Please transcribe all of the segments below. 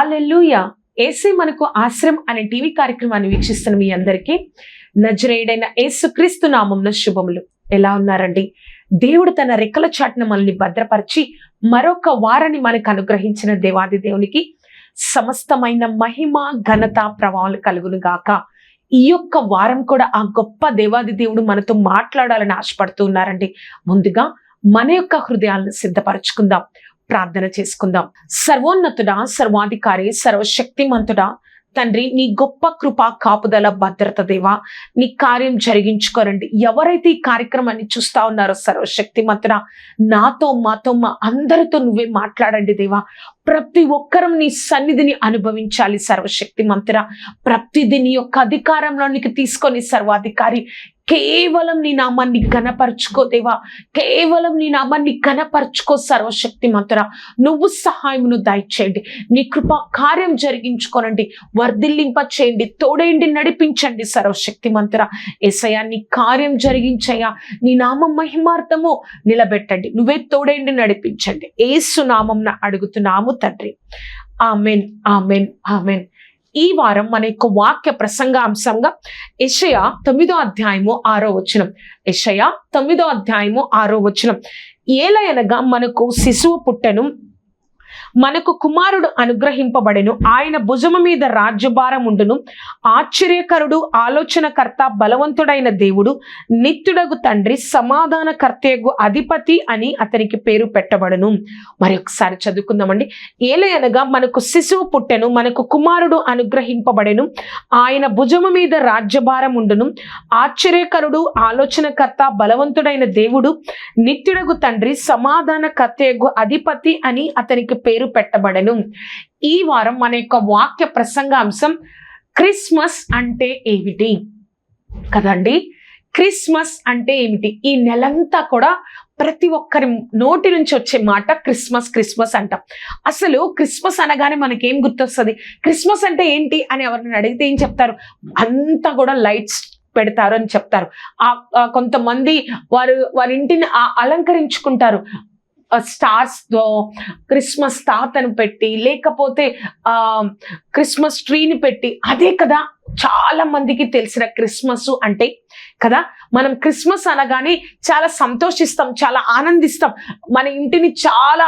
హల్లెలూయా. యేసే మనకు ఆశ్రయం అనే టీవీ కార్యక్రమాన్ని వీక్షిస్తున్న మీ అందరికీ నజరేయుడైన యేసుక్రీస్తు నామమున శుభములు. ఎలా ఉన్నారండి? దేవుడు తన రెక్కల చాటున మనల్ని భద్రపరిచి మరొక వారాన్ని మనకు అనుగ్రహించిన దేవాది దేవునికి సమస్తమైన మహిమ ఘనత ప్రభావాలు కలుగును గాక. ఈ యొక్క వారం కూడా ఆ గొప్ప దేవాది దేవుడు మనతో మాట్లాడాలని ఆశపడుతూ ఉన్నారండి. ముందుగా మన యొక్క హృదయాలను సిద్ధపరచుకుందాం, ప్రార్థన చేసుకుందాం. సర్వోన్నతుడా, సర్వాధికారి, సర్వశక్తిమంతుడా తండ్రి, నీ గొప్ప కృప, కాపుదల, భద్రత దేవా, నీ కార్యం జరిగించుకోరండి. ఎవరైతే ఈ కార్యక్రమాన్ని చూస్తా ఉన్నారో సర్వశక్తిమంతుడా, నాతో మాతో మా అందరితో నువ్వే మాట్లాడండి దేవా. ప్రతి ఒక్కరం నీ సన్నిధిని అనుభవించాలి సర్వశక్తిమంతుడా. ప్రతిదీ నీ యొక్క అధికారంలోనికి తీసుకొని సర్వాధికారి కేవలం నీ నామాన్ని ఘనపరచుకో దేవా, కేవలం నీ నామాన్ని ఘనపరచుకో సర్వశక్తిమంతుడా. నువ్వు సహాయమును దయచేయండి, నీ కృప కార్యం జరిగించుకోనండి, వర్ధిల్లింప చేయండి, తోడేండి, నడిపించండి సర్వశక్తిమంతుడా. యేసయ్యా, నీ కార్యం జరిగించయ్యా, నీ నామం మహిమార్థము నిలబెట్టండి, నువ్వే తోడేండి, నడిపించండి. యేసు నామంన అడుగుతున్నాము తండ్రి, ఆమెన్, ఆమెన్, ఆమెన్. ఈ వారం మన యొక్క వాక్య ప్రసంగాంశంగా యెషయా 9వ అధ్యాయము 6వ వచనం. యెషయా 9వ అధ్యాయము 6వ వచనం. ఏలయనగా మనకు శిశువు పుట్టెను, మనకు కుమారుడు అనుగ్రహింపబడెను, ఆయన భుజము మీద రాజ్యభారం ఉండును, ఆశ్చర్యకరుడు, ఆలోచనకర్త, బలవంతుడైన దేవుడు, నిత్యుడగు తండ్రి, సమాధానకర్తయగు అధిపతి అని అతనికి పేరు పెట్టబడును. మరి ఒకసారి చదువుకుందామండి. ఏలయనగా మనకు శిశువు పుట్టెను, మనకు కుమారుడు అనుగ్రహింపబడెను, ఆయన భుజము మీద రాజ్యభారం ఉండును, ఆశ్చర్యకరుడు, ఆలోచనకర్త, బలవంతుడైన దేవుడు, నిత్యుడగు తండ్రి, సమాధానకర్తయగు అధిపతి అని అతనికి పేరు పెట్టబడెను. ఈ వారం మన యొక్క వాక్య ప్రసంగాంశం క్రిస్మస్ అంటే ఏమిటి కదండి. క్రిస్మస్ అంటే ఏమిటి? ఈ నెలంతా కూడా ప్రతి ఒక్కరి నోటి నుంచి వచ్చే మాట క్రిస్మస్, క్రిస్మస్ అంటాం. అసలు క్రిస్మస్ అనగానే మనకేం గుర్తొస్తుంది? క్రిస్మస్ అంటే ఏంటి అని ఎవరిని అడిగితే ఏం చెప్తారు? అంతా కూడా లైట్స్ పెడతారు అని చెప్తారు. కొంతమంది వారి ఇంటిని అలంకరించుకుంటారు స్టార్స్ తో, క్రిస్మస్ తాతను పెట్టి, లేకపోతే క్రిస్మస్ ట్రీని పెట్టి. అదే కదా చాలా మందికి తెలిసిన క్రిస్మస్ అంటే కదా. మనం క్రిస్మస్ అనగానే చాలా సంతోషిస్తాం, చాలా ఆనందిస్తాం, మన ఇంటిని చాలా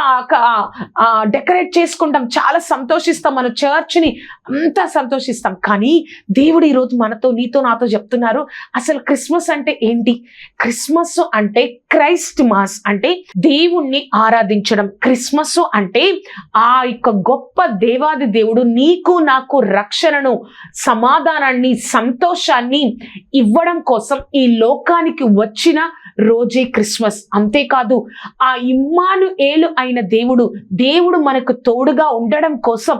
డెకరేట్ చేసుకుంటాం, చాలా సంతోషిస్తాం, మన చర్చ్ని అంతా సంతోషిస్తాం. కానీ దేవుడు ఈరోజు మనతో, నీతో, నాతో చెప్తున్నారు, అసలు క్రిస్మస్ అంటే ఏంటి? క్రిస్మస్ అంటే క్రైస్ట్ మాస్, అంటే దేవుణ్ణి ఆరాధించడం. క్రిస్మస్ అంటే ఆ యొక్క గొప్ప దేవాది దేవుడు నీకు నాకు రక్షణను, సమాధానాన్ని, సంతోషాన్ని ఇవ్వడం కోసం ఈ లోకానికి వచ్చిన రోజే క్రిస్మస్. అంతేకాదు, ఆ ఇమ్మానుయేలు అయిన దేవుడు మనకు తోడుగా ఉండడం కోసం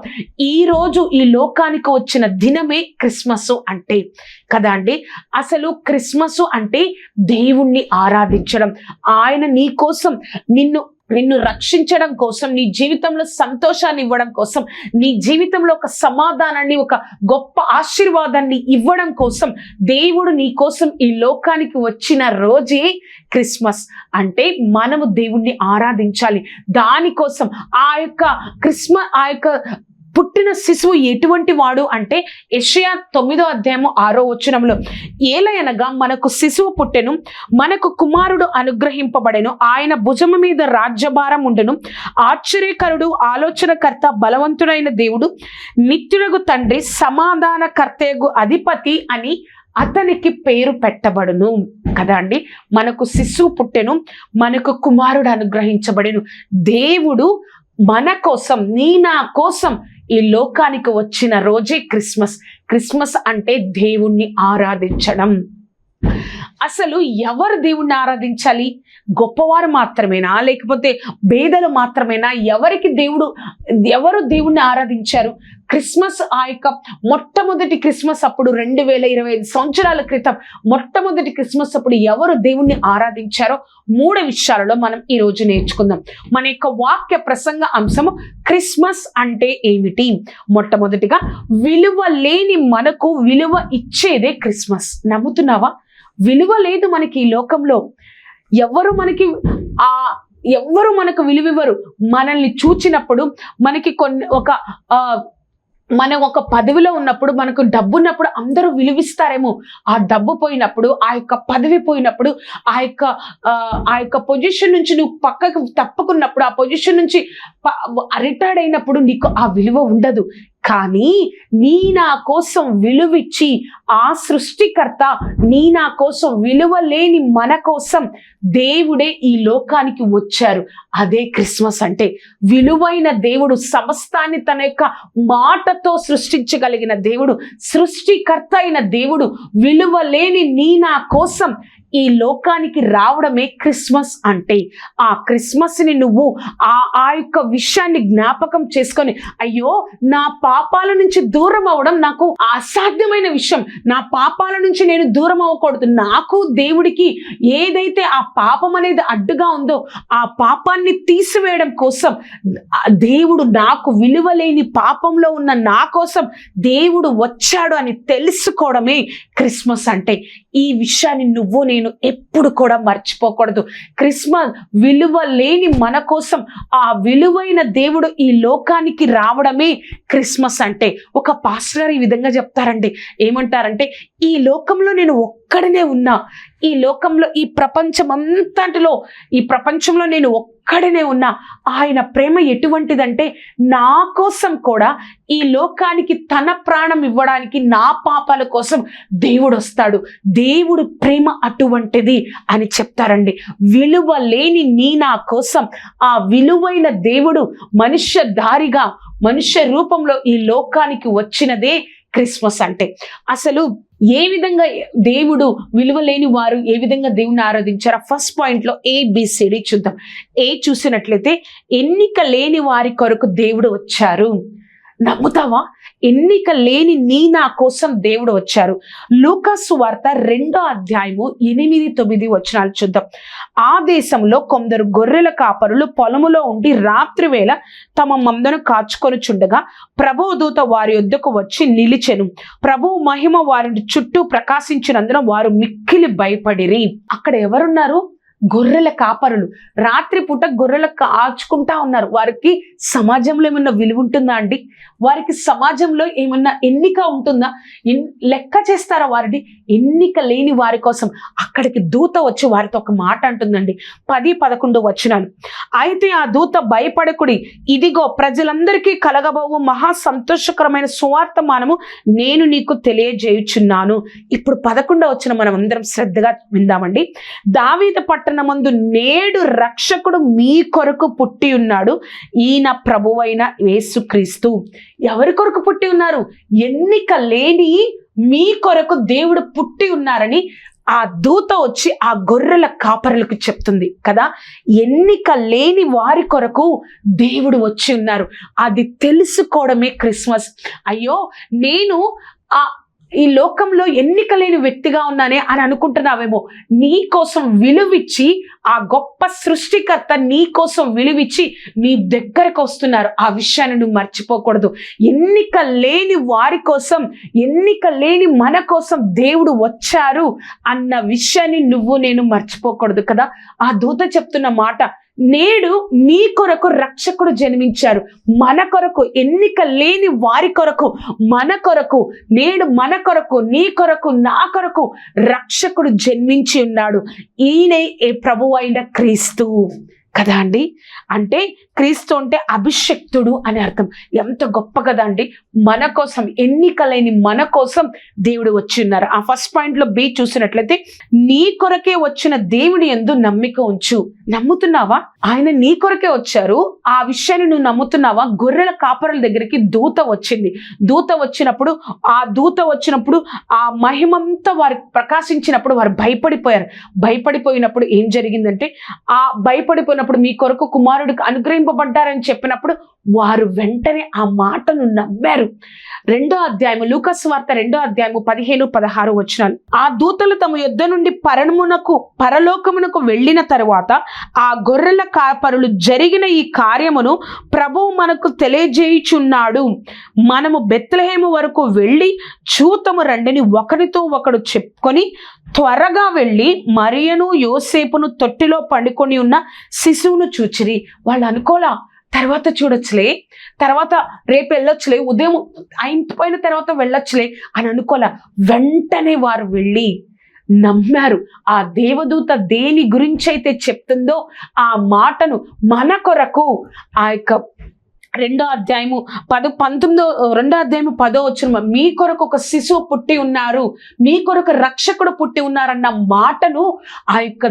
ఈ రోజు ఈ లోకానికి వచ్చిన దినమే క్రిస్మస్ అంటే కదా అండి. అసలు క్రిస్మస్ అంటే దేవుణ్ణి ఆరాధించడం, ఆయన నీ కోసం నిన్ను రక్షించడం కోసం, నీ జీవితంలో సంతోషాన్ని ఇవ్వడం కోసం, నీ జీవితంలో ఒక సమాధానాన్ని, ఒక గొప్ప ఆశీర్వాదాన్ని ఇవ్వడం కోసం దేవుడు నీ కోసం ఈ లోకానికి వచ్చిన రోజే క్రిస్మస్. అంటే మనము దేవుణ్ణి ఆరాధించాలి. దానికోసం ఆ యొక్క పుట్టిన శిశువు ఎటువంటి వాడు అంటే యెషయా 9వ అధ్యాయము 6వ వచనంలో, ఏలయనగా మనకు శిశువు పుట్టెను, మనకు కుమారుడు అనుగ్రహింపబడెను, ఆయన భుజము మీద రాజ్యభారం ఉండును, ఆశ్చర్యకరుడు, ఆలోచనకర్త, బలవంతుడైన దేవుడు, నిత్యుడగు తండ్రి, సమాధానకర్తయగు అధిపతి అని అతనికి పేరు పెట్టబడును కదా అండి. మనకు శిశువు పుట్టెను, మనకు కుమారుడు అనుగ్రహించబడెను. దేవుడు మన కోసం, నా కోసం ఈ లోకానికి వచ్చిన రోజే క్రిస్మస్. క్రిస్మస్ అంటే దేవుణ్ణి ఆరాధించడం. అసలు ఎవరు దేవుణ్ణి ఆరాధించాలి? గొప్పవారు మాత్రమేనా, లేకపోతే పేదలు మాత్రమేనా? ఎవరు దేవుణ్ణి ఆరాధించారు? క్రిస్మస్, ఆ యొక్క మొట్టమొదటి క్రిస్మస్ అప్పుడు 2025 సంవత్సరాల క్రితం మొట్టమొదటి క్రిస్మస్ అప్పుడు ఎవరు దేవుణ్ణి ఆరాధించారో 3 విషయాలలో మనం ఈ రోజు నేర్చుకుందాం. మన యొక్క వాక్య ప్రసంగ అంశము క్రిస్మస్ అంటే ఏమిటి? మొట్టమొదటిగా, విలువ లేని మనకు విలువ ఇచ్చేదే క్రిస్మస్. నమ్ముతున్నావా? విలువ లేదు మనకి ఈ లోకంలో. ఎవరు మనకు విలువివ్వరు. మనల్ని చూచినప్పుడు మనకి ఒక మనం ఒక పదవిలో ఉన్నప్పుడు, మనకు డబ్బు ఉన్నప్పుడు అందరూ విలువిస్తారేమో. ఆ డబ్బు పోయినప్పుడు, ఆ యొక్క పదవి పోయినప్పుడు, ఆ యొక్క పొజిషన్ నుంచి నువ్వు పక్కకు తప్పుకున్నప్పుడు, ఆ పొజిషన్ నుంచి రిటైర్డ్ అయినప్పుడు నీకు ఆ విలువ ఉండదు. కానీ నీ నా కోసం విలువిచ్చి ఆ సృష్టికర్త నీ నా కోసం విలువ లేని మన కోసం దేవుడే ఈ లోకానికి వచ్చారు. అదే క్రిస్మస్ అంటే. విలువైన దేవుడు, సమస్తాన్ని తన యొక్క మాటతో సృష్టించగలిగిన దేవుడు, సృష్టికర్త అయిన దేవుడు విలువ లేని నీ నా కోసం ఈ లోకానికి రావడమే క్రిస్మస్ అంటే. ఆ క్రిస్మస్ని నువ్వు ఆ యొక్క విషయాన్ని జ్ఞాపకం చేసుకొని, అయ్యో నా పాపాల నుంచి దూరం అవ్వడం నాకు అసాధ్యమైన విషయం, నా పాపాల నుంచి నేను దూరం అవ్వకూడదు, నాకు దేవుడికి ఏదైతే ఆ పాపం అనేది అడ్డుగా ఉందో ఆ పాపాన్ని తీసివేయడం కోసం దేవుడు, నాకు విలువ లేని పాపంలో ఉన్న నా కోసం దేవుడు వచ్చాడు అని తెలుసుకోవడమే క్రిస్మస్ అంటే. ఈ విషయాన్ని నువ్వు నేను ఎప్పుడు కూడా మర్చిపోకూడదు. క్రిస్మస్ విలువ లేని మన కోసం ఆ విలువైన దేవుడు ఈ లోకానికి రావడమే క్రిస్మస్ అంటే. ఒక పాస్టర్ ఈ విధంగా చెప్తారండి. ఏమంటారంటే, ఈ లోకంలో నేను ఒక్కడనే ఉన్నా, ఈ లోకంలో ఈ ప్రపంచంలో నేను ఒక్కడనే ఉన్నా. ఆయన ప్రేమ ఎటువంటిదంటే, నా కోసం కూడా ఈ లోకానికి తన ప్రాణం ఇవ్వడానికి, నా పాపాల కోసం దేవుడు వస్తాడు. దేవుడు ప్రేమ అటువంటిది అని చెప్తారండి. విలువ లేని నీ నా కోసం ఆ విలువైన దేవుడు మనుష్య రూపంలో ఈ లోకానికి వచ్చినదే క్రిస్మస్ అంటే. అసలు ఏ విధంగా దేవుడు విలువ లేని వారు ఏ విధంగా దేవుని ఆరాధించారు? ఫస్ట్ పాయింట్లో ABCD చూద్దాం. చూసినట్లయితే, ఎన్నిక లేని వారి కొరకు దేవుడు వచ్చారు. నమ్ముతావా? ఎన్నిక లేని నీ నా కోసం దేవుడు వచ్చారు. లూకాసు సువార్త 2వ అధ్యాయము 8-9 వచనాలు చూద్దాం. ఆ దేశంలో కొందరు గొర్రెల కాపరులు పొలములో ఉండి రాత్రి వేళ తమ మందను కాచుకొనుచుండగా ప్రభువు దూత వారి యొద్దకు వచ్చి నిలిచెను. ప్రభువు మహిమ వారిని చుట్టూ ప్రకాశించినందున వారు మిక్కిలి భయపడిరి. అక్కడ ఎవరున్నారు? గొర్రెల కాపరులు. రాత్రిపూట గొర్రెలు కాచుకుంటా ఉన్నారు. వారికి సమాజంలో ఏమన్నా విలువ ఉంటుందా అండి? వారికి సమాజంలో ఏమన్నా ఎన్నిక ఉంటుందా? లెక్క చేస్తారా వారిని? ఎన్నిక లేని వారి కోసం అక్కడికి దూత వచ్చి వారితో ఒక మాట అంటుందండి. 10-11 వచనాలు. అయితే ఆ దూత, భయపడకుడి, ఇదిగో ప్రజలందరికీ కలగబోవు మహా సంతోషకరమైన సువార్తమానము నేను నీకు తెలియజేయుచున్నాను. ఇప్పుడు 11వ వచనం మనం అందరం శ్రద్ధగా విందామండి. దావీదు పట్టణమందు నేడు రక్షకుడు మీ కొరకు పుట్టి ఉన్నాడు, ఈయన ప్రభువైన యేసుక్రీస్తు. ఎవరి కొరకు పుట్టి ఉన్నారు? ఎన్నిక లేని మీ కొరకు దేవుడు పుట్టి ఉన్నారని ఆ దూత వచ్చి ఆ గొర్రెల కాపరులకు చెప్తుంది కదా. ఎన్నిక లేని వారి కొరకు దేవుడు వచ్చి ఉన్నారు. అది తెలుసుకోవడమే క్రిస్మస్. అయ్యో, నేను ఈ లోకంలో ఎన్నిక లేని వ్యక్తిగా ఉన్నానే అని అనుకుంటున్నావేమో. నీ కోసం విలువిచ్చి ఆ గొప్ప సృష్టికర్త నీ కోసం విలువిచ్చి నీ దగ్గరకు వస్తున్నారు. ఆ విషయాన్ని నువ్వు మర్చిపోకూడదు. ఎన్నిక లేని వారి కోసం, ఎన్నిక లేని మన కోసం దేవుడు వచ్చారు అన్న విషయాన్ని నువ్వు నేను మర్చిపోకూడదు కదా. ఆ దూత చెప్తున్న మాట, నేడు మీ కొరకు రక్షకుడు జన్మించారు. మన కొరకు, ఎన్నిక లేని వారి కొరకు, మన కొరకు, నేడు మన కొరకు, నీ కొరకు, నా కొరకు రక్షకుడు జన్మించి ఉన్నాడు. ఈయనే ప్రభువు అయిన క్రీస్తు కదా అండి. అంటే క్రీస్తు అంటే అభిషక్తుడు అని అర్థం. ఎంత గొప్ప కదా అండి. మన కోసం, ఎన్నిక లేని మన కోసం దేవుడు వచ్చి ఉన్నారు. ఆ ఫస్ట్ పాయింట్లో B చూసినట్లయితే, నీ కొరకే వచ్చిన దేవుని యందు నమ్మిక ఉంచు. నమ్ముతున్నావా? ఆయన నీ కొరకే వచ్చారు. ఆ విషయాన్ని నువ్వు నమ్ముతున్నావా? గొర్రెల కాపరుల దగ్గరికి దూత వచ్చింది. దూత వచ్చినప్పుడు ఆ మహిమంతా వారికి ప్రకాశించినప్పుడు వారు భయపడిపోయారు. భయపడిపోయినప్పుడు ఏం జరిగిందంటే, ఆ భయపడిపోయినప్పుడు మీ కొరకు కుమారుడికి అనుగ్రహింపబడ్డారని చెప్పినప్పుడు వారు వెంటనే ఆ మాటను నమ్మారు. 2వ అధ్యాయము, లూకాసు వార్త 2వ అధ్యాయము 15-16 వచనాలు. ఆ దూతలు తమ యుద్ధ నుండి పరలోకమునకు వెళ్ళిన తరువాత ఆ గొర్రెల కాపరులు జరిగిన ఈ కార్యమును ప్రభువు మనకు తెలియజేయుచున్నాడు. మనము బెత్లెహేము వరకు వెళ్ళి చూతము రండిని ఒకరితో ఒకడు చెప్పుకొని త్వరగా వెళ్ళి మరియను యోసేపును తొట్టిలో పండుకొని ఉన్న శిశువును చూచిరి. వాళ్ళు అనుకోలా, తర్వాత చూడొచ్చులే, తర్వాత రేపు వెళ్ళొచ్చులే, ఉదయం అయిపోయిన తర్వాత వెళ్ళొచ్చులే అని అనుకోలే. వెంటనే వారు వెళ్ళి నమ్మారు. ఆ దేవదూత దేని గురించి అయితే చెప్తుందో ఆ మాటను మన కొరకు ఆ యొక్క 2వ అధ్యాయము 10 మీ కొరకు ఒక శిశువు పుట్టి ఉన్నారు, మీ కొరకు రక్షకుడు పుట్టి ఉన్నారన్న మాటను ఆ యొక్క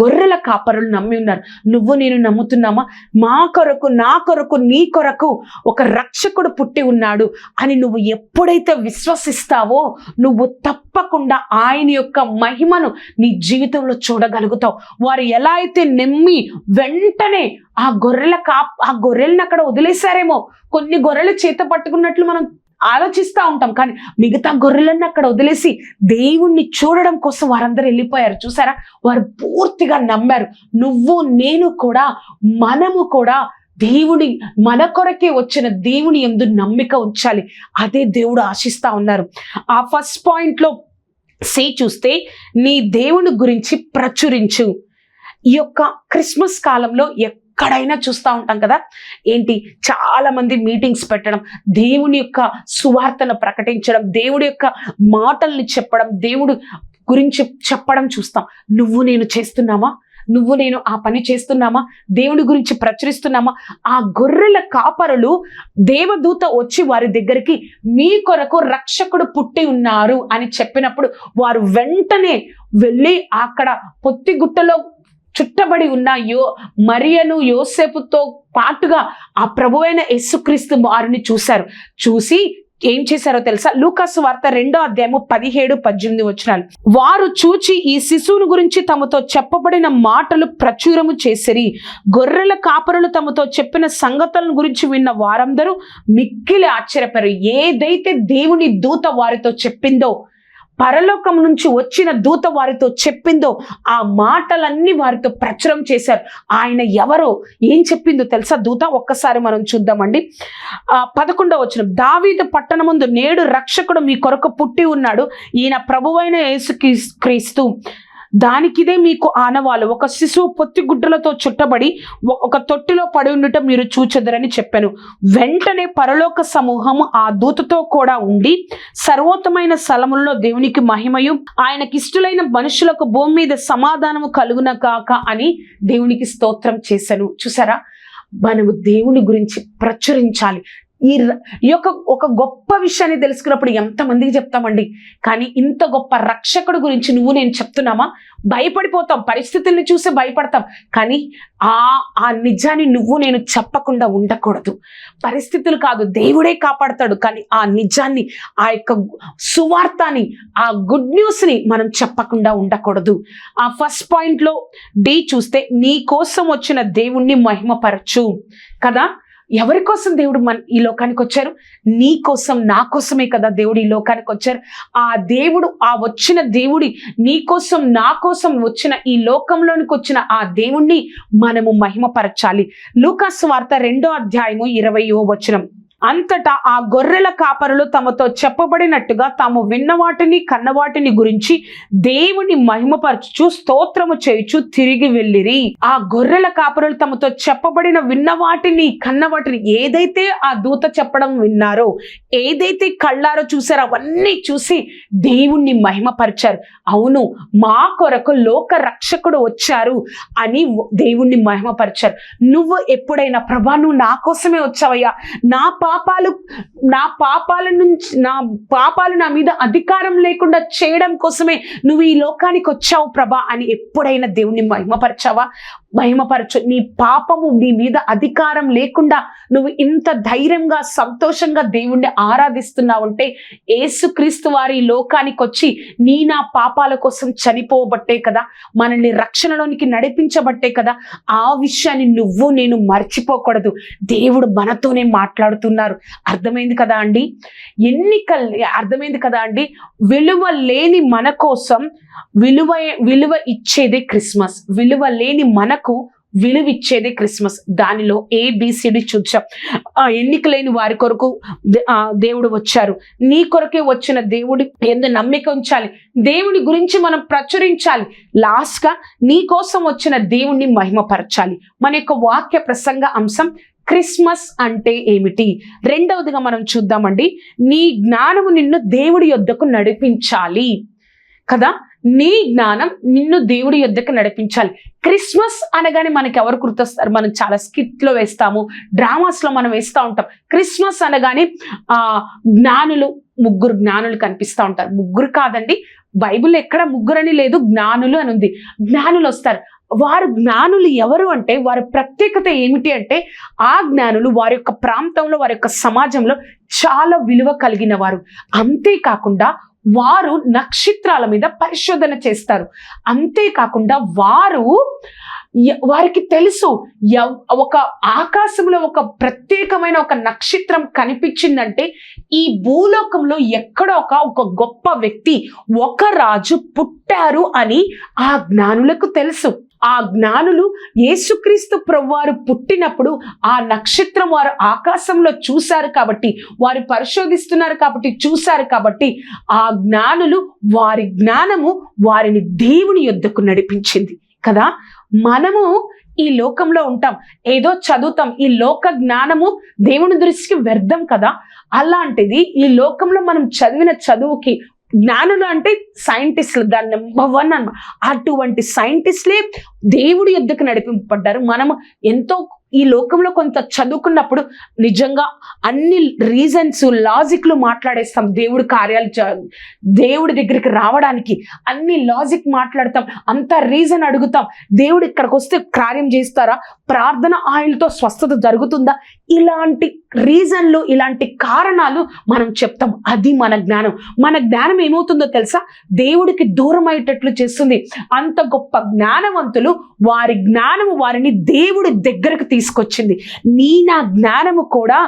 గొర్రెల కాపరులు నమ్మి ఉన్నారు. నువ్వు నేను నమ్ముతున్నామా? మా కొరకు, నా కొరకు, నీ కొరకు ఒక రక్షకుడు పుట్టి ఉన్నాడు అని నువ్వు ఎప్పుడైతే విశ్వసిస్తావో నువ్వు తప్పకుండా ఆయన యొక్క మహిమను నీ జీవితంలో చూడగలుగుతావు. వారు ఎలా అయితే నమ్మి వెంటనే ఆ గొర్రెలను అక్కడ వదిలేశారేమో, కొన్ని గొర్రెలు చేత పట్టుకున్నట్లు మనం ఆలోచిస్తూ ఉంటాం, కానీ మిగతా గొర్రెలన్నీ అక్కడ వదిలేసి దేవుణ్ణి చూడడం కోసం వారందరూ వెళ్ళిపోయారు. చూసారా, వారు పూర్తిగా నమ్మారు. నువ్వు నేను కూడా, మనము కూడా దేవుని, మన కొరకే వచ్చిన దేవుని యందు నమ్మిక ఉంచాలి. అదే దేవుడు ఆశిస్తా ఉన్నారు. ఆ ఫస్ట్ పాయింట్లో చూస్తే నీ దేవుని గురించి ప్రచురించు. ఈ యొక్క క్రిస్మస్ కాలంలో ఎక్కడైనా చూస్తూ ఉంటాం కదా, ఏంటి చాలా మంది మీటింగ్స్ పెట్టడం, దేవుని యొక్క సువార్తను ప్రకటించడం, దేవుడి యొక్క మాటల్ని చెప్పడం, దేవుడు గురించి చెప్పడం చూస్తాం. నువ్వు నేను చేస్తున్నామా? నువ్వు నేను ఆ పని చేస్తున్నామా? దేవుడి గురించి ప్రచురిస్తున్నామా? ఆ గొర్రెల కాపరులు దేవదూత వచ్చి వారి దగ్గరికి మీ కొరకు రక్షకుడు పుట్టి ఉన్నారు అని చెప్పినప్పుడు వారు వెంటనే వెళ్ళి అక్కడ పొత్తిగుట్టలో చుట్టబడి ఉన్న మరియను యోసేపుతో పాటుగా ఆ ప్రభువైన యేసుక్రీస్తు వారిని చూశారు. చూసి ఏం చేశారో తెలుసా? లూకాసు వార్త 2వ అధ్యాయము 17-18 వచనాలు. వారు చూచి ఈ శిశువుని గురించి తమతో చెప్పబడిన మాటలు ప్రచురము చేసిరి. గొర్రెల కాపరులు తమతో చెప్పిన సంగతులను గురించి విన్న వారందరూ మిక్కిలి ఆశ్చర్యపోయారు. ఏదైతే దేవుని దూత వారితో చెప్పిందో, పరలోకం నుంచి వచ్చిన దూత వారితో చెప్పిందో ఆ మాటలన్నీ వారితో ప్రచురం చేశారు. ఆయన ఎవరో, ఏం చెప్పిందో తెలుసా దూత? ఒక్కసారి మనం చూద్దామండి. 11వ వచనం. దావీదు పట్టణమందు నేడు రక్షకుడు మీ కొరకు పుట్టి ఉన్నాడు, ఈయన ప్రభువైన యేసుక్రీస్తు. దానికిదే మీకు ఆనవాలు. ఒక శిశువు పొత్తిగుడ్డలతో చుట్టబడి ఒక తొట్టిలో పడి ఉండటం మీరు చూచెదరని చెప్పాను. వెంటనే పరలోక సమూహము ఆ దూతతో కూడా ఉండి సర్వోత్తమైన స్థలములలో దేవునికి మహిమయు ఆయనకిష్టులైన మనుషులకు భూమి మీద సమాధానము కలుగున కాక అని దేవునికి స్తోత్రం చేశాను. చూసారా, మనము దేవుని గురించి ప్రచురించాలి. ఈ యొక్క ఒక గొప్ప విషయాన్ని తెలుసుకున్నప్పుడు ఎంతమందికి చెప్తామండి, కానీ ఇంత గొప్ప రక్షకుడు గురించి నువ్వు నేను చెప్తున్నామా? భయపడిపోతాం, పరిస్థితుల్ని చూసి భయపడతాం, కానీ ఆ నిజాన్ని నువ్వు నేను చెప్పకుండా ఉండకూడదు. పరిస్థితులు కాదు, దేవుడే కాపాడతాడు, కానీ ఆ నిజాన్ని, ఆ యొక్క సువార్తని, ఆ గుడ్ న్యూస్ని మనం చెప్పకుండా ఉండకూడదు. ఆ ఫస్ట్ పాయింట్లో చూస్తే నీ కోసం వచ్చిన దేవుణ్ణి మహిమపరచు కదా. ఎవరి కోసం దేవుడు ఈ లోకానికి వచ్చారు? నీ కోసం, నా కోసమే కదా దేవుడు ఈ లోకానికి వచ్చారు. ఆ దేవుడు, ఆ వచ్చిన దేవుడి, నీ కోసం నా కోసం వచ్చిన ఈ లోకంలోనికి వచ్చిన ఆ దేవుణ్ణి మనము మహిమపరచాలి. లూకాసు వార్త 2వ అధ్యాయము 20వ వచనం. అంతటా ఆ గొర్రెల కాపరులు తమతో చెప్పబడినట్టుగా తాము విన్న వాటిని కన్న వాటిని గురించి దేవుని మహిమపరచుచు స్తోత్రము చేయుచు తిరిగి వెళ్ళిరి. ఆ గొర్రెల కాపరులు తమతో చెప్పబడిన విన్న వాటిని కన్న వాటిని, ఏదైతే ఆ దూత చెప్పడం విన్నారో, ఏదైతే కళ్ళారో చూసారో అవన్నీ చూసి దేవుణ్ణి మహిమపరిచారు. అవును, మా కొరకు లోక రక్షకుడు వచ్చారు అని దేవుణ్ణి మహిమపరిచారు. నువ్వు ఎప్పుడైనా ప్రభా నువ్వు నా కోసమే వచ్చావయ్యా, నా పాపాలు నా మీద అధికారం లేకుండా చేయడం కోసమే నువ్వు ఈ లోకానికి వచ్చావు ప్రభా అని ఎప్పుడైనా దేవుణ్ణి మహిమపరచావా? మహిమపరచు. నీ పాపము నీ మీద అధికారం లేకుండా నువ్వు ఇంత ధైర్యంగా, సంతోషంగా దేవుణ్ణి ఆరాధిస్తున్నావంటే యేసుక్రీస్తు వారి లోకానికి వచ్చి నా పాపాల కోసం చనిపోబట్టే కదా, మనల్ని రక్షణలోనికి నడిపించబట్టే కదా. ఆ విషయాన్ని నువ్వు నేను మర్చిపోకూడదు. దేవుడు మనతోనే మాట్లాడుతున్నారు. అర్థమైంది కదా అండి? అర్థమైంది కదా అండి? విలువ లేని మన కోసం విలువ ఇచ్చేదే క్రిస్మస్. విలువ లేని మనకు విలువ ఇచ్చేదే క్రిస్మస్. దానిలో ABCD చూచాం. ఎన్నిక లేని వారి కొరకు దేవుడు వచ్చారు. నీ కొరకే వచ్చిన దేవుడి యందు నమ్మిక ఉంచాలి. దేవుని గురించి మనం ప్రచురించాలి. లాస్ట్గా నీ కోసం వచ్చిన దేవుణ్ణి మహిమపరచాలి. మన యొక్క వాక్య ప్రసంగ అంశం క్రిస్మస్ అంటే ఏమిటి? రెండవదిగా మనం చూద్దామండి, నీ జ్ఞానము నిన్ను దేవుడి యొద్దకు నడిపించాలి కదా. నీ జ్ఞానం నిన్ను దేవుడి యొద్దకు నడిపించాలి. క్రిస్మస్ అనగానే మనకి ఎవరు గుర్తొస్తారు? మనం చాలా స్కిట్లో వేస్తాము, డ్రామాస్లో మనం వేస్తూ ఉంటాం. క్రిస్మస్ అనగానే జ్ఞానులు, ముగ్గురు జ్ఞానులు కనిపిస్తూ ఉంటారు. ముగ్గురు కాదండి, బైబిల్ ఎక్కడ ముగ్గురని లేదు, జ్ఞానులు అని ఉంది. జ్ఞానులు వస్తారు. వారు జ్ఞానులు ఎవరు అంటే, వారి ప్రత్యేకత ఏమిటి అంటే, ఆ జ్ఞానులు వారి యొక్క ప్రాంతంలో, వారి యొక్క సమాజంలో చాలా విలువ కలిగిన వారు. అంతేకాకుండా వారు నక్షత్రాల మీద పరిశోధన చేస్తారు. అంతేకాకుండా వారికి తెలుసు, ఒక ఆకాశంలో ఒక ప్రత్యేకమైన ఒక నక్షత్రం కనిపించిందంటే ఈ భూలోకంలో ఎక్కడో ఒక గొప్ప వ్యక్తి, ఒక రాజు పుట్టారు అని ఆ జ్ఞానులకు తెలుసు. ఆ జ్ఞానులు యేసుక్రీస్తు ప్రభువారు పుట్టినప్పుడు ఆ నక్షత్రం వారు ఆకాశంలో చూశారు కాబట్టి, వారు పరిశోధిస్తున్నారు కాబట్టి, చూశారు కాబట్టి, ఆ జ్ఞానులు, వారి జ్ఞానము వారిని దేవుని యొద్దకు నడిపించింది కదా. మనము ఈ లోకంలో ఉంటాం, ఏదో చదువుతాం, ఈ లోక జ్ఞానము దేవుని దృష్టికి వ్యర్థం కదా. అలాంటిది ఈ లోకంలో మనం చదివిన చదువుకి, జ్ఞానులు అంటే సైంటిస్టులు, దాని నెంబర్ 1 అన్నమాట. అటువంటి సైంటిస్టులే దేవుడి యొద్దకు నడిపింపబడ్డారు. మనము ఎంతో ఈ లోకంలో కొంత చదువుకున్నప్పుడు నిజంగా అన్ని రీజన్స్, లాజిక్లు మాట్లాడేస్తాం. దేవుడి కార్యాలు, దేవుడి దగ్గరికి రావడానికి అన్ని లాజిక్ మాట్లాడతాం, అంత రీజన్ అడుగుతాం. దేవుడు ఇక్కడికి వస్తే కార్యం చేస్తారా, ప్రార్థన ఆయిల్తో స్వస్థత జరుగుతుందా, ఇలాంటి రీజన్లు, ఇలాంటి కారణాలు మనం చెప్తాం. అది మన జ్ఞానం. మన జ్ఞానం ఏమవుతుందో తెలుసా? దేవుడికి దూరం అయ్యేటట్లు చేస్తుంది. అంత గొప్ప జ్ఞానవంతులు, వారి జ్ఞానము వారిని దేవుడి దగ్గరకు తీసుకొచ్చింది. నా జ్ఞానము కూడా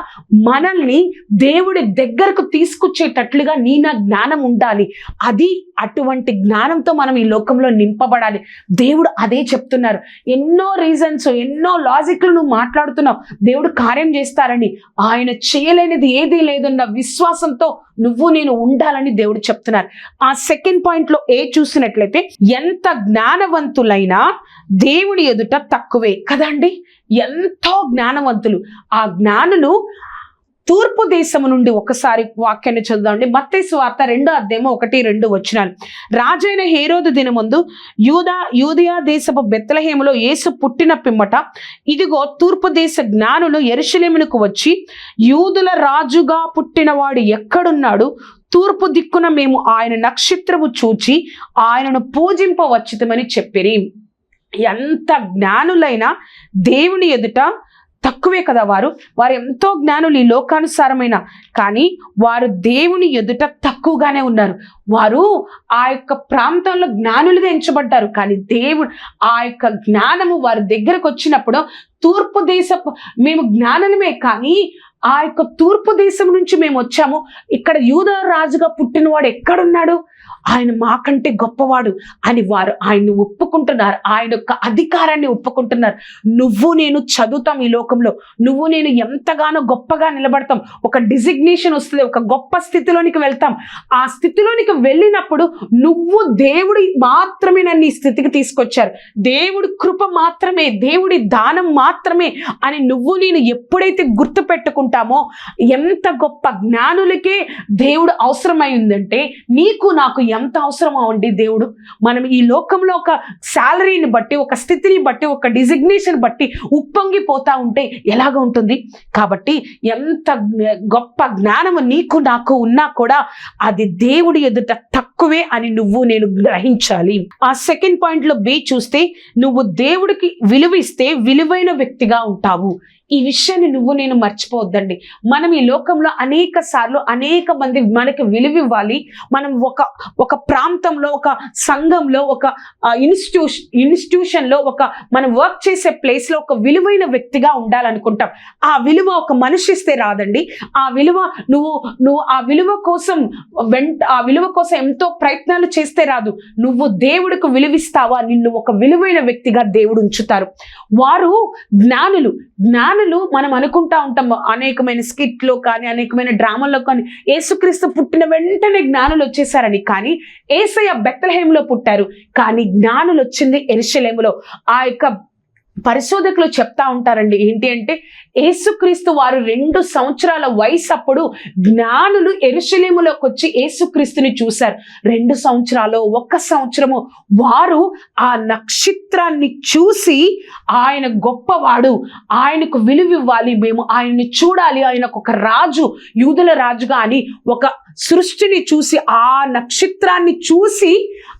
మనల్ని దేవుడి దగ్గరకు తీసుకొచ్చేటట్లుగా నా జ్ఞానం ఉండాలి. అది అటువంటి జ్ఞానంతో మనం ఈ లోకంలో నింపబడాలి. దేవుడు అదే చెప్తున్నారు. ఎన్నో రీజన్స్, ఎన్నో లాజిక్లు నువ్వు మాట్లాడుతున్నావు, దేవుడు కార్యం చేస్తారని. ఆయన చేయలేనిది ఏదీ లేదన్న విశ్వాసంతో నువ్వు నేను ఉండాలని దేవుడు చెప్తున్నారు. ఆ సెకండ్ పాయింట్ లో చూసినట్లయితే, ఎంత జ్ఞానవంతులైనా దేవుని ఎదుట తక్కువే కదండి. ఎంతో జ్ఞానవంతులు. ఆ జ్ఞానులు తూర్పు దేశము నుండి, ఒకసారి వాక్యాన్ని చదువుదామండి. మత్తయి సువార్త 2:1-2 రాజైన హేరోదు దినమందు యూదయ దేశపు బెత్లెహేములో యేసు పుట్టిన పిమ్మట, ఇదిగో తూర్పు దేశ జ్ఞానులు యెరూషలేమునకు వచ్చి, యూదుల రాజుగా పుట్టినవాడు ఎక్కడున్నాడు? తూర్పు దిక్కున మేము ఆయన నక్షత్రము చూచి ఆయనను పూజింపవచ్చితమని చెప్పిరి. ఎంత జ్ఞానులైనా దేవుని ఎదుట తక్కువే కదా. వారు ఎంతో జ్ఞానులు ఈ లోకానుసారమైన, కానీ వారు దేవుని ఎదుట తక్కువగానే ఉన్నారు. వారు ఆ యొక్క ప్రాంతంలో జ్ఞానులుగా ఎంచబడ్డారు, కానీ దేవుడు ఆ యొక్క జ్ఞానము వారి దగ్గరకు వచ్చినప్పుడు, తూర్పు దేశపు మేము జ్ఞానులమే, కానీ ఆ యొక్క తూర్పు దేశం నుంచి మేము వచ్చాము, ఇక్కడ యూదా రాజుగా పుట్టినవాడు ఎక్కడున్నాడు, ఆయన మాకంటే గొప్పవాడు అని వారు ఆయన్ని ఒప్పుకుంటున్నారు. ఆయన యొక్క అధికారాన్ని ఒప్పుకుంటున్నారు. నువ్వు నేను చదువుతాం ఈ లోకంలో, నువ్వు నేను ఎంతగానో గొప్పగా నిలబడతాం, ఒక డిజిగ్నేషన్ వస్తుంది, ఒక గొప్ప స్థితిలోనికి వెళ్తాం. ఆ స్థితిలోనికి వెళ్ళినప్పుడు నువ్వు దేవుడి మాత్రమే నన్ను ఈ స్థితికి తీసుకొచ్చారు, దేవుడి కృప మాత్రమే, దేవుడి దానం మాత్రమే అని నువ్వు నేను ఎప్పుడైతే గుర్తు పెట్టుకుంటామో, ఎంత గొప్ప జ్ఞానులకే దేవుడు అవసరమై ఉందంటే నీకు నాకు ఎంత అవసరమో అండి దేవుడు. మనం ఈ లోకంలో ఒక శాలరీని బట్టి, ఒక స్థితిని బట్టి, ఒక డిజిగ్నేషన్ బట్టి ఉప్పొంగిపోతా ఉంటే ఎలాగ ఉంటుంది? కాబట్టి ఎంత గొప్ప జ్ఞానము నీకు నాకు ఉన్నా కూడా అది దేవుడి ఎదుట తక్కువే అని నువ్వు నేను గ్రహించాలి. ఆ సెకండ్ పాయింట్ లో చూస్తే, నువ్వు దేవుడికి విలువ ఇస్తే విలువైన వ్యక్తిగా ఉంటావు. ఈ విషయాన్ని నువ్వు నేను మర్చిపోవద్దండి. మనం ఈ లోకంలో అనేక సార్లు అనేక మంది మనకి విలువ ఇవ్వాలి. మనం ఒక ప్రాంతంలో, ఒక సంఘంలో, ఒక ఇన్స్టిట్యూషన్లో, మనం వర్క్ చేసే ప్లేస్లో ఒక విలువైన వ్యక్తిగా ఉండాలనుకుంటాం. ఆ విలువ ఒక మనిషి ఇస్తే రాదండి. ఆ విలువ నువ్వు ఆ విలువ కోసం ఎంతో ప్రయత్నాలు చేస్తే రాదు. నువ్వు దేవుడికి విలువిస్తావా, నిన్ను ఒక విలువైన వ్యక్తిగా దేవుడు ఉంచుతారు. వారు జ్ఞానులు మనం అనుకుంటా ఉంటాం, అనేకమైన స్కిట్లో కానీ, అనేకమైన డ్రామాల్లో కానీ, యేసుక్రీస్తు పుట్టిన వెంటనే జ్ఞానులు వచ్చేసారని. కానీ యేసయ్య బెత్లెహేములో పుట్టారు, కానీ జ్ఞానులు వచ్చింది యెరూషలేములో. ఆ యొక్క పరిశోధకులు చెప్తా ఉంటారండి. ఏంటి అంటే యేసుక్రీస్తు వారు 2 సంవత్సరాల వయసు అప్పుడు జ్ఞానులు యెరూషలేములోకి వచ్చి యేసుక్రీస్తుని చూశారు. 2 సంవత్సరాలు 1 సంవత్సరము వారు ఆ నక్షత్రాన్ని చూసి ఆయన గొప్పవాడు, ఆయనకు విలువ ఇవ్వాలి, మేము ఆయన్ని చూడాలి, ఆయనకు ఒక రాజు, యూదుల రాజుగా అని ఒక సృష్టిని చూసి ఆ నక్షత్రాన్ని చూసి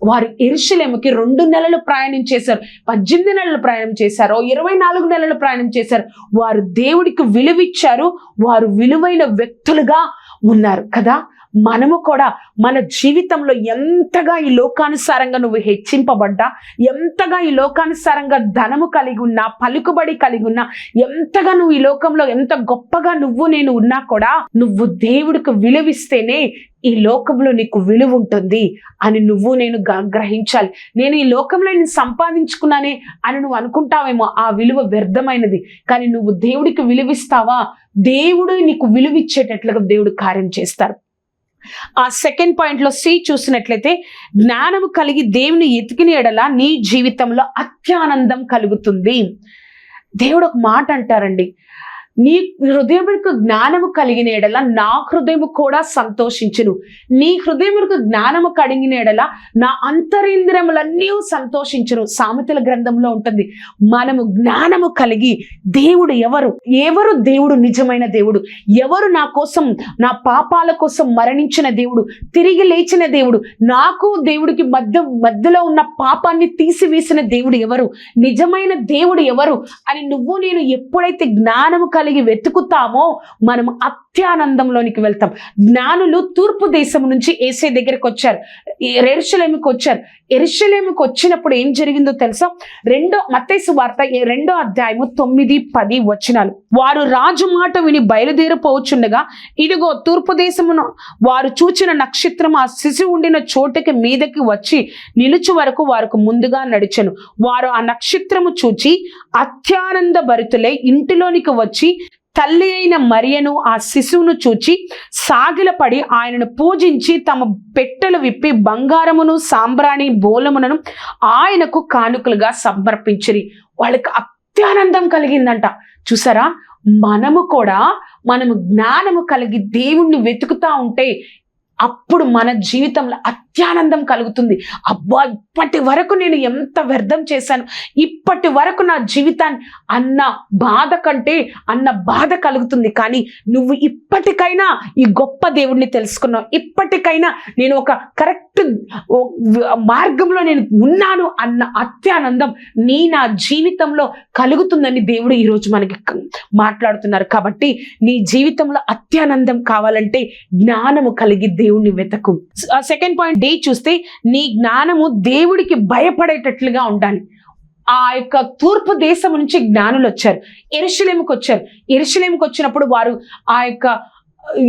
వారు యెరూషలేముకి 2 నెలలు ప్రయాణం చేశారు, 18 నెలలు ప్రయాణం చేశారు, 24 నెలలు ప్రయాణం చేశారు. వారు దేవుడికి విలువిచ్చారు, వారు విలువైన వ్యక్తులుగా ఉన్నారు కదా. మనము కూడా మన జీవితంలో ఎంతగా ఈ లోకానుసారంగా నువ్వు హెచ్చింపబడ్డా, ఎంతగా ఈ లోకానుసారంగా ధనము కలిగి ఉన్నా, పలుకుబడి కలిగి ఉన్నా, ఎంతగా నువ్వు ఈ లోకంలో ఎంత గొప్పగా నేను ఉన్నా కూడా నువ్వు దేవుడికి విలువిస్తేనే ఈ లోకంలో నీకు విలువ ఉంటుంది అని నేను గ్రహించాలి. నేను ఈ లోకంలో నేను సంపాదించుకున్నానే అని నువ్వు అనుకుంటావేమో, ఆ విలువ వ్యర్థమైనది. కానీ నువ్వు దేవుడికి విలువిస్తావా, దేవుడు నీకు విలువిచ్చేటట్లుగా దేవుడు కార్యం చేస్తారు. ఆ సెకండ్ పాయింట్ లో సి చూసినట్లయితే, జ్ఞానము కలిగి దేవుని ఎతికిన ఎడల నీ జీవితంలో అత్యానందం కలుగుతుంది. దేవుడు ఒక మాట అంటారండి, నీ హృదయముకు జ్ఞానము కలిగిన ఎడల నా హృదయము కూడా సంతోషించును, నీ హృదయముకు జ్ఞానము కలిగిన ఎడల నా అంతరింద్రియములన్నీ సంతోషించును. సామెతల గ్రంథంలో ఉంటుంది. మనము జ్ఞానము కలిగి దేవుడు ఎవరు దేవుడు నిజమైన దేవుడు, ఎవరు నా కోసం, నా పాపాల కోసం మరణించిన దేవుడు, తిరిగి లేచిన దేవుడు, నాకు దేవుడికి మధ్యలో ఉన్న పాపాన్ని తీసివేసిన దేవుడు ఎవరు, నిజమైన దేవుడు ఎవరు అని నేను ఎప్పుడైతే జ్ఞానము కలిగి వెతుకుతామో మనం అత్యానందంలోనికి వెళ్తాం. జ్ఞానులు తూర్పు దేశం నుంచి యేసయ్య దగ్గరికి వచ్చారు, యెరూషలేముకి వచ్చారు. యెరూషలేముకి వచ్చినప్పుడు ఏం జరిగిందో తెలుసా? మత్తయి సువార్త 2వ అధ్యాయము 9-10 వచనాలు. వారు రాజు మాట విని బయలుదేరిపోవచ్చుండగా ఇదిగో తూర్పు దేశమును వారు చూచిన నక్షత్రం ఆ శిశువు ఉండిన చోటుకి మీదకి వచ్చి నిలుచు వరకు వారికి ముందుగా నడిచెను. వారు ఆ నక్షత్రము చూచి అత్యానంద భరితులై ఇంటిలోనికి వచ్చి తల్లి అయిన మరియను ఆ శిశువును చూచి సాగిలపడి ఆయనను పూజించి తమ పెట్టెలు విప్పి బంగారమును సాంబ్రాణి బోలములను ఆయనకు కానుకలుగా సమర్పించిరి. వాళ్ళకి అత్యానందం కలిగిందంట. చూసారా, మనము జ్ఞానము కలిగి దేవుణ్ణి వెతుకుతా ఉంటే అప్పుడు మన జీవితంలో అత్యానందం కలుగుతుంది. అబ్బా, ఇప్పటి వరకు నేను ఎంత వ్యర్థం చేశాను, ఇప్పటి వరకు నా జీవితాన్ని అన్న బాధ కంటే అన్న బాధ కలుగుతుంది. కానీ నువ్వు ఇప్పటికైనా ఈ గొప్ప దేవుడిని తెలుసుకున్నావు, ఇప్పటికైనా నేను ఒక కరెక్ట్ మార్గంలో నేను ఉన్నాను అన్న అత్యానందం నా జీవితంలో కలుగుతుందని దేవుడు ఈరోజు మనకి మాట్లాడుతున్నారు. కాబట్టి నీ జీవితంలో అత్యానందం కావాలంటే జ్ఞానము కలిగి దేవుణ్ణి వెతకు. సెకండ్ పాయింట్ డే చూస్తే, నీ జ్ఞానము దేవుడికి భయపడేటట్లుగా ఉండాలి. ఆ యొక్క తూర్పు దేశం నుంచి జ్ఞానులు వచ్చారు, యెరూషలేముకి వచ్చారు. యెరూషలేముకి వచ్చినప్పుడు వారు ఆ యొక్క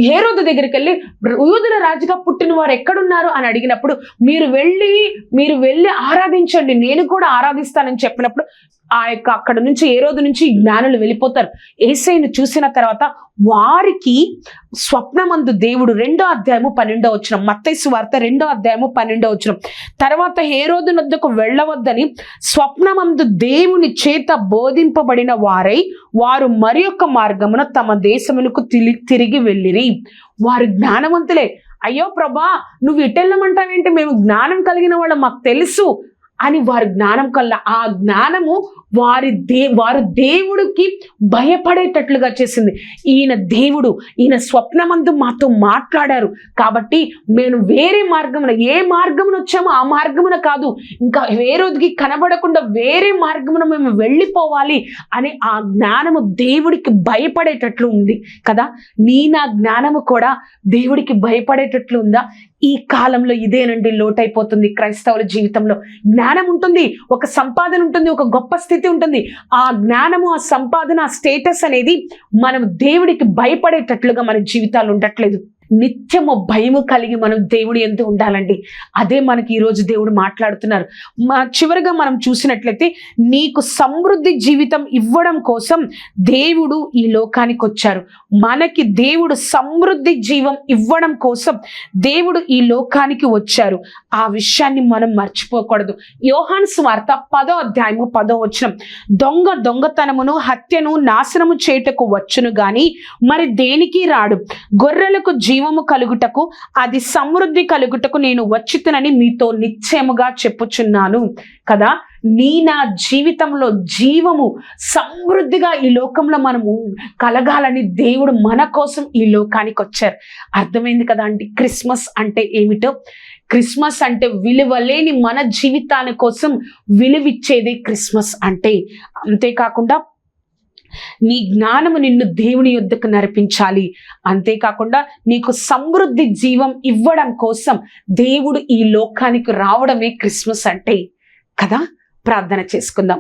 హేరోదు దగ్గరికి వెళ్ళి యూదుల రాజుగా పుట్టిన వారు ఎక్కడున్నారు అని అడిగినప్పుడు మీరు వెళ్ళి ఆరాధించండి, నేను కూడా ఆరాధిస్తానని చెప్పినప్పుడు అక్కడ నుంచి హేరోదు నుంచి జ్ఞానులు వెళ్ళిపోతారు. యేసయ్యను చూసిన తర్వాత వారికి స్వప్నమందు దేవుడు 2వ అధ్యాయము 12వ వచనం, మత్తయి సువార్త 2వ అధ్యాయము 12వ వచనం, తర్వాత హేరోదు నొద్దకు వెళ్ళవద్దని స్వప్నమందు దేవుని చేత బోధింపబడిన వారు మరి యొక్క మార్గమున తమ దేశములకు తిరిగి వెళ్ళిరి. వారు జ్ఞానవంతులే. అయ్యో ప్రభా, నువ్వు ఇటెళ్ళమంటావేంటి, మేము జ్ఞానం కలిగిన వాళ్ళం, మాకు తెలుసు అని వారు జ్ఞానం కల్లా ఆ జ్ఞానము వారు దేవుడికి భయపడేటట్లుగా చేసింది. ఈయన స్వప్నమందు మాతో మాట్లాడారు కాబట్టి మేము వేరే మార్గమున, ఏ మార్గమున వచ్చామో ఆ మార్గమున కాదు, ఇంకా వేరేదికి కనబడకుండా వేరే మార్గమున మేము వెళ్ళిపోవాలి అని ఆ జ్ఞానము దేవుడికి భయపడేటట్లు ఉంది కదా. నా జ్ఞానము కూడా దేవుడికి భయపడేటట్లు ఉందా? ఈ కాలంలో ఇదేనండి లోటైపోతుంది క్రైస్తవుల జీవితంలో. జ్ఞానం ఉంటుంది, ఒక సంపాదన ఉంటుంది, ఒక గొప్ప స్థితి ఉంటుంది. ఆ జ్ఞానము, ఆ సంపాదన, ఆ స్టేటస్ అనేది మనం దేవుడికి భయపడేటట్లుగా మన జీవితాలు ఉండట్లేదు. నిత్యము భయము కలిగి మనం దేవుడి యందు ఉండాలండి. అదే మనకి ఈరోజు దేవుడు మాట్లాడుతున్నారు. చివరిగా మనం చూసినట్లయితే నీకు సమృద్ధి జీవితం ఇవ్వడం కోసం దేవుడు ఈ లోకానికి వచ్చారు. మనకి దేవుడు సమృద్ధి జీవం ఇవ్వడం కోసం దేవుడు ఈ లోకానికి వచ్చారు. ఆ విషయాన్ని మనం మర్చిపోకూడదు. యోహాను సువార్త 10వ అధ్యాయము 10వ వచనం, దొంగతనమును హత్యను నాశనము చేయుటకు వచ్చును గాని మరి దేనికి రాడు. గొర్రెలకు జీవము కలుగుటకు, అది సమృద్ధి కలుగుటకు నేను వచ్చితునని మీతో నిశ్చయముగా చెప్పుచున్నాను కదా. నా జీవితంలో జీవము సమృద్ధిగా ఈ లోకంలో మనము కలగాలని దేవుడు మన కోసం ఈ లోకానికి వచ్చారు. అర్థమైంది కదా అండి క్రిస్మస్ అంటే ఏమిటో. క్రిస్మస్ అంటే విలువలేని మన జీవితాల కోసం విలువిచ్చేది క్రిస్మస్ అంటే. అంతేకాకుండా నీ జ్ఞానము నిన్ను దేవుని యొద్దకు నడిపించాలి. అంతేకాకుండా నీకు సమృద్ధి జీవం ఇవ్వడం కోసం దేవుడు ఈ లోకానికి రావడమే క్రిస్మస్ అంటే కదా. ప్రార్థన చేసుకుందాం.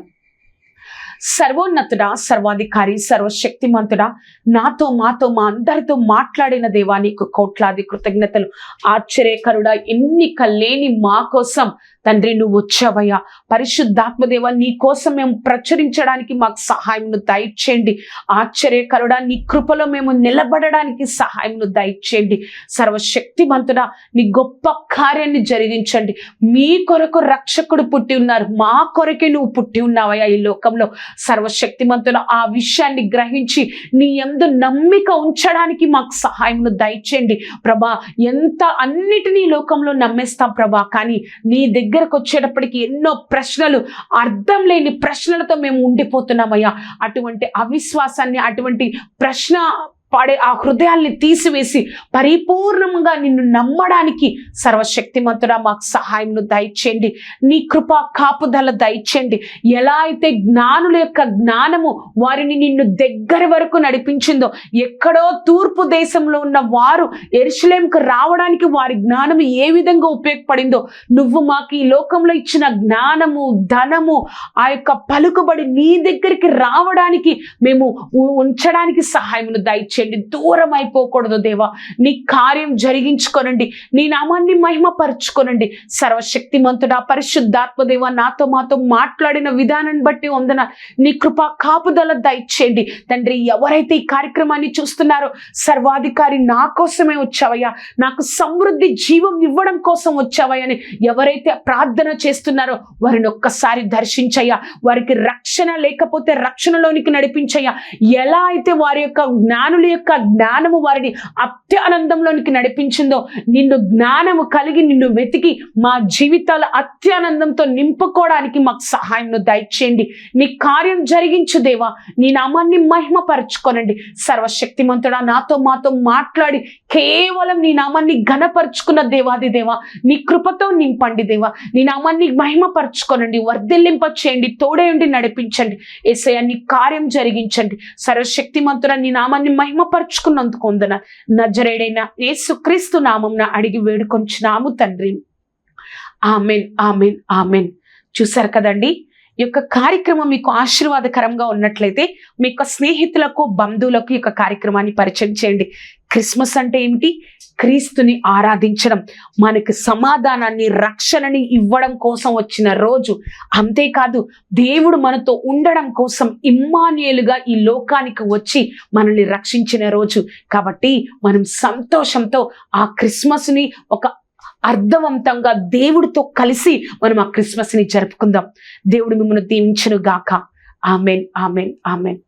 సర్వోన్నతుడా, సర్వాధికారి, సర్వశక్తిమంతుడా, నాతో మాతో మా అందరితో మాట్లాడిన దేవా నీకు కోట్లాది కృతజ్ఞతలు. ఆశ్చర్యకరుడా, ఎన్నిక లేని మా కోసం తండ్రి నువ్వు వచ్చావయ్యా. పరిశుద్ధాత్మదేవ నీ కోసం మేము ప్రచురించడానికి మాకు సహాయంను దయచేయండి. ఆశ్చర్యకరుడా, నీ కృపలో మేము నిలబడడానికి సహాయంను దయచేయండి. సర్వశక్తిమంతుడా, నీ గొప్ప కార్యాన్ని జరిగించండి. మీ కొరకు రక్షకుడు పుట్టి ఉన్నారు, మా కొరకే నువ్వు పుట్టి ఉన్నావయ్యా ఈ లోకంలో. సర్వశక్తిమంతుడా, ఆ విషయాన్ని గ్రహించి నీ యందు నమ్మిక ఉంచడానికి మాకు సహాయంను దయచేయండి ప్రభా. ఎంత అన్నిటినీ లోకంలో నమ్మేస్తాం ప్రభా, కానీ నీ దగ్గరకు వచ్చేటప్పటికి ఎన్నో ప్రశ్నలు, అర్థం లేని ప్రశ్నలతో మేము ఉండిపోతున్నామయ్యా. అటువంటి అవిశ్వాసాన్ని, అటువంటి ప్రశ్న పాడే ఆ హృదయాల్ని తీసివేసి పరిపూర్ణంగా నిన్ను నమ్మడానికి సర్వశక్తిమంతుడా మాకు సహాయంను దయచేయండి. నీ కృపా కాపుదల దయచేయండి. ఎలా అయితే జ్ఞానుల యొక్క జ్ఞానము వారిని నిన్ను దగ్గర వరకు నడిపించిందో, ఎక్కడో తూర్పు దేశంలో ఉన్న వారు యెరూషలేముకు రావడానికి వారి జ్ఞానము ఏ విధంగా ఉపయోగపడిందో, నువ్వు మాకు ఈ లోకంలో ఇచ్చిన జ్ఞానము, ధనము, ఆ యొక్క పలుకుబడి నీ దగ్గరికి రావడానికి మేము ఉంచడానికి సహాయమును దయచేయండి. దూరం అయిపోకూడదు దేవా. నీ కార్యం జరిగించుకోనండి, నీ నామాన్ని మహిమపరచుకోనండి. సర్వశక్తిమంతుడా, పరిశుద్ధాత్మ దేవా, నాతో మాతో మాట్లాడిన విధానాన్ని బట్టి వందన. నీ కృపా కాపుదల దయచేయండి తండ్రి. ఎవరైతే ఈ కార్యక్రమాన్ని చూస్తున్నారో, సర్వాధికారి నా కోసమే వచ్చావయ్యా, నాకు సమృద్ధి జీవం ఇవ్వడం కోసం వచ్చావయ్యా అని ఎవరైతే ప్రార్థన చేస్తున్నారో వారిని ఒక్కసారి దర్శించయ్యా. వారికి రక్షణ లేకపోతే రక్షణలోనికి నడిపించయ్యా. ఎలా అయితే వారి యొక్క జ్ఞానుల యొక్క జ్ఞానము వారిని అత్యానందంలోనికి నడిపించిందో, నిన్ను జ్ఞానము కలిగి నిన్ను వెతికి మా జీవితాల అత్యానందంతో నింపుకోవడానికి మాకు సహాయం దయచేయండి. నీ కార్యం జరిగించు దేవా. నీ నామాన్ని మహిమపరచుకోనండి. సర్వశక్తిమంతుడా, నాతో మాతో మాట్లాడి కేవలం నీ నామాన్ని ఘనపరుచుకున్న దేవాది దేవా, నీ కృపతో నింపండి దేవా. నీ నామాన్ని మహిమపరచుకోనండి, వర్ధిల్లింప చేయండి, తోడేయండి, నడిపించండి. యేసయ్యా, నీ కార్యం జరిగించండి. సర్వశక్తిమంతుడా, నీ నామాన్ని మహిమపరచుకున్నందుకు వందన. నజరేయుడైన యేసుక్రీస్తు నామమున అడిగి వేడుకొంచున్నాము తండ్రి. Amen, amen, amen. చూసారు కదండి, ఈ యొక్క కార్యక్రమం మీకు ఆశీర్వాదకరంగా ఉన్నట్లయితే మీ యొక్క స్నేహితులకు, బంధువులకు ఈ యొక్క కార్యక్రమాన్ని పరిచయం చేయండి. క్రిస్మస్ అంటే ఏమిటి? క్రీస్తుని ఆరాధించడం, మనకి సమాధానాన్ని, రక్షణని ఇవ్వడం కోసం వచ్చిన రోజు. అంతేకాదు, దేవుడు మనతో ఉండడం కోసం ఇమ్మానుయేలుగా ఈ లోకానికి వచ్చి మనల్ని రక్షించిన రోజు. కాబట్టి మనం సంతోషంతో ఆ క్రిస్మస్ని ఒక అర్థవంతంగా దేవుడితో కలిసి మనం ఆ క్రిస్మస్ని జరుపుకుందాం. దేవుడు మిమ్మల్ని దీవించును గాక. Amen, amen, amen.